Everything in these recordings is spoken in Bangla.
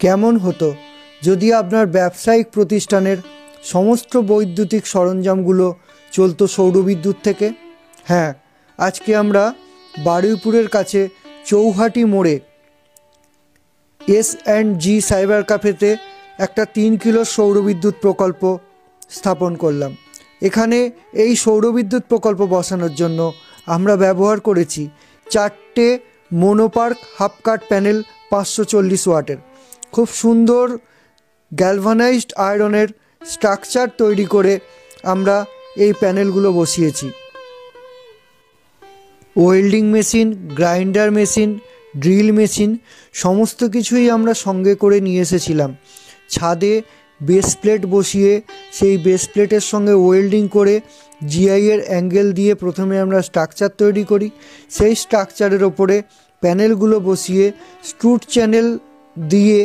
কেমন হতো যদি আপনার ব্যবসায়িক প্রতিষ্ঠানের সমস্ত বৈদ্যুতিক সরঞ্জামগুলো চলতো সৌরবিদ্যুৎ থেকে? হ্যাঁ, আজকে আমরা বারুইপুরের কাছে চৌহাটি মোড়ে S&G সাইবার ক্যাফেতে একটা 3 কিলো সৌরবিদ্যুৎ প্রকল্প স্থাপন করলাম। এখানে এই সৌরবিদ্যুৎ প্রকল্প বসানোর জন্য আমরা ব্যবহার করেছি 4টে মোনোপার্ক হাফ কাট প্যানেল 540 ওয়াটের। খুব সুন্দর গ্যালভানাইজড আয়রনের স্ট্রাকচার তৈরি করে আমরা এই প্যানেলগুলো বসিয়েছি। Welding machine, grinder machine, drill machine সমস্ত কিছুই আমরা সঙ্গে করে নিয়ে এসেছিলাম। ছাদে বেস প্লেট বসিয়ে সেই বেস প্লেটের সঙ্গে ওয়েল্ডিং করে জিআইয়ের অ্যাঙ্গেল দিয়ে প্রথমে আমরা স্ট্রাকচার তৈরি করি। সেই স্ট্রাকচারের ওপরে প্যানেলগুলো বসিয়ে স্ট্রুট চ্যানেল দিয়ে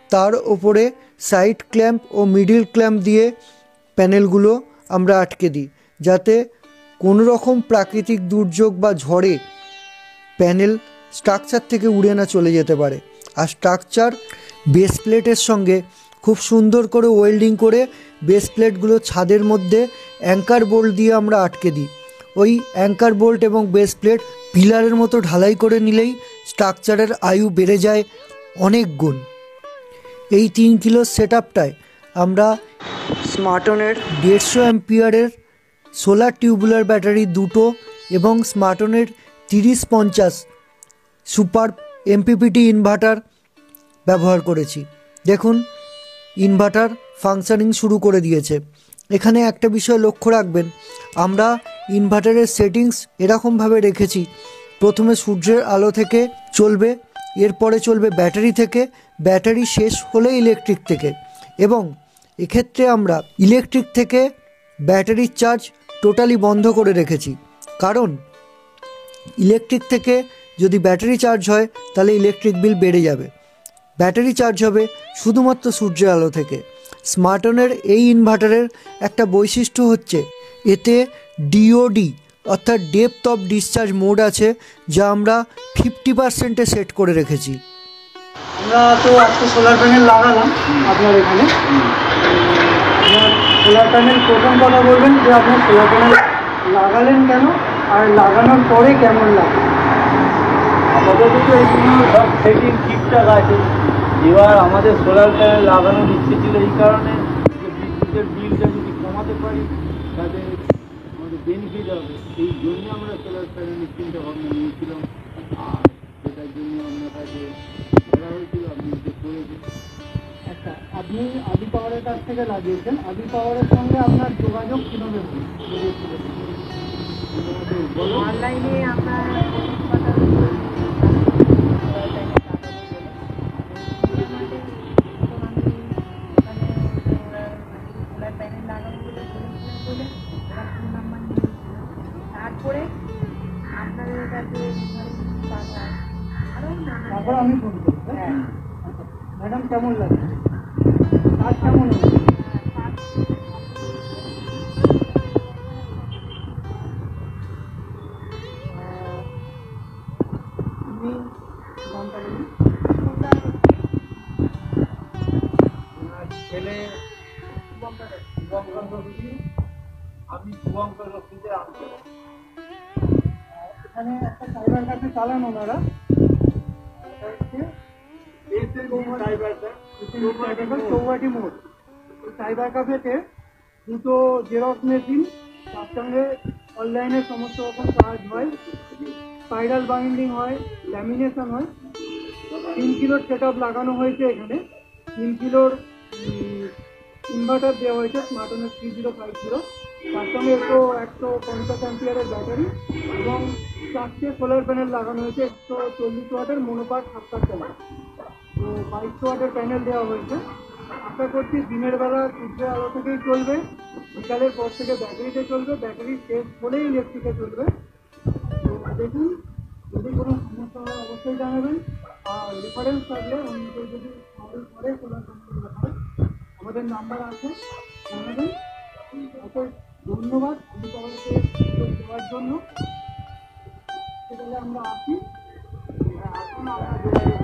তার ওপরে সাইড ক্ল্যাম্প ও মিডিল ক্ল্যাম্প দিয়ে প্যানেলগুলো আমরা আটকে দিই, যাতে কোনো রকম প্রাকৃতিক দুর্যোগ বা ঝড়ে প্যানেল স্ট্রাকচার থেকে উড়ে না চলে যেতে পারে। আর স্ট্রাকচার বেস প্লেটের সঙ্গে খুব সুন্দর করে ওয়েল্ডিং করে বেস প্লেটগুলো ছাদের মধ্যে অ্যাঙ্কার বোল্ট দিয়ে আমরা আটকে দিই। ওই অ্যাঙ্কার বোল্ট এবং বেস প্লেট পিলারের মতো ঢালাই করে নিলেই স্ট্রাকচারের আয়ু বেড়ে যায় অনেক গুণ। এই 3 কিলো সেট আপটায় আমরা স্মার্টনের 150 অ্যাম্পিয়ারের সোলার টিউবুলার ব্যাটারি 2টো এবং স্মার্টনের 3050 সুপার MPPT ইনভার্টার ব্যবহার করেছি। দেখুন, ইনভার্টার ফাংশনিং শুরু করে দিয়েছে। এখানে একটা বিষয় লক্ষ্য রাখবেন, আমরা ইনভার্টারের সেটিংস এরকমভাবে রেখেছি, প্রথমে সূর্যের আলো থেকে চলবে, এরপরে চলবে ব্যাটারি থেকে, ব্যাটারি শেষ হলে ইলেকট্রিক থেকে। এবং এক্ষেত্রে আমরা ইলেকট্রিক থেকে ব্যাটারির চার্জ টোটালি বন্ধ করে রেখেছি, কারণ ইলেকট্রিক থেকে যদি ব্যাটারি চার্জ হয় তাহলে ইলেকট্রিক বিল বেড়ে যাবে। ব্যাটারি চার্জ হবে শুধুমাত্র সূর্যের আলো থেকে। স্মার্টনের এই ইনভার্টারের একটা বৈশিষ্ট্য হচ্ছে এতে DOD অর্থাৎ ডেপথ অফ ডিসচার্জ মোড আছে, যা আমরা 50%-এ সেট করে রেখেছি। আমরা তো একটা সোলার প্যানেল লাগালাম আপনার এখানে। সোলার প্যানেল প্রথম কথা বলবেন যে আপনার সোলার প্যানেল লাগালেন কেন আর লাগানোর পরে কেমন লাগে? আপাতত তো এইগুলো সব সেটিং ঠিকঠাক আছে। এবার আমাদের সোলার প্যানেল লাগানোর ইচ্ছে ছিল এই কারণে যে বিদ্যুতের বিলটা যদি কমাতে পারি তাতে আমাদের বেনিফিট হবে, এই জন্য আমরা সোলার প্যানেলের চিন্তা ভাবনা নিয়েছিলাম। আর সেটার জন্য আপনার কাছে করা হয়েছিল, আপনি যে করেছেন। আচ্ছা, আপনি আদি পাওয়ারের কাছ থেকে লাগিয়েছেন, আদি পাওয়ারের সঙ্গে আপনার যোগাযোগ কীভাবে অনলাইনে আমরা তারপরে আপনাদের কাছে তারপর আমি ফোন করি। হ্যাঁ, ম্যাডাম কেমন লাগে, কাজ কেমন হচ্ছে? ছেলে আমি শুভঙ্কর রক্ষিতে আনতে এখানে একটা সাইবার ক্যাফে চালান ওনারা, চৌহাটি মোড়। ওই সাইবার ক্যাফেতে 2টো জেরক্স মেশিন, তার সঙ্গে অনলাইনে সমস্ত রকম কাজ হয়, স্পাইরাল বাইন্ডিং হয়, ল্যামিনেশন হয়। 3 কিলোর সেট আপ লাগানো হয়েছে এখানে। 3 কিলোর ইনভার্টার দেওয়া হয়েছে স্মার্টনের 3050, তার সঙ্গে 150 অ্যাম্পিয়ারের ব্যাটারি এবং 4টে সোলার প্যানেল লাগানো হয়েছে 140 ওয়াটের মোনোপার্ক হাফ কাট প্যানেল। তো 2200 ওয়াটের প্যানেল দেওয়া হয়েছে। আশা করছি দিনের বেলা সূর্যের আলো থেকেই চলবে, বিকালের পর থেকে ব্যাটারিতে চলবে, ব্যাটারি শেষ হলেই ইলেকট্রিকে চলবে। তো দেখুন, যদি কোনো সমস্যা হয় অবশ্যই জানাবেন। আর রেফারেন্স থাকলে অন্য কেউ যদি আমাদের পরে সোলার প্যানেল ব্যাপারে আমাদের নাম্বার আছে, জানাবেন। ধন্যবাদ আমাদেরকে দেওয়ার জন্য। সেটালে আমরা আসি, এখন আমরা যোগাযোগ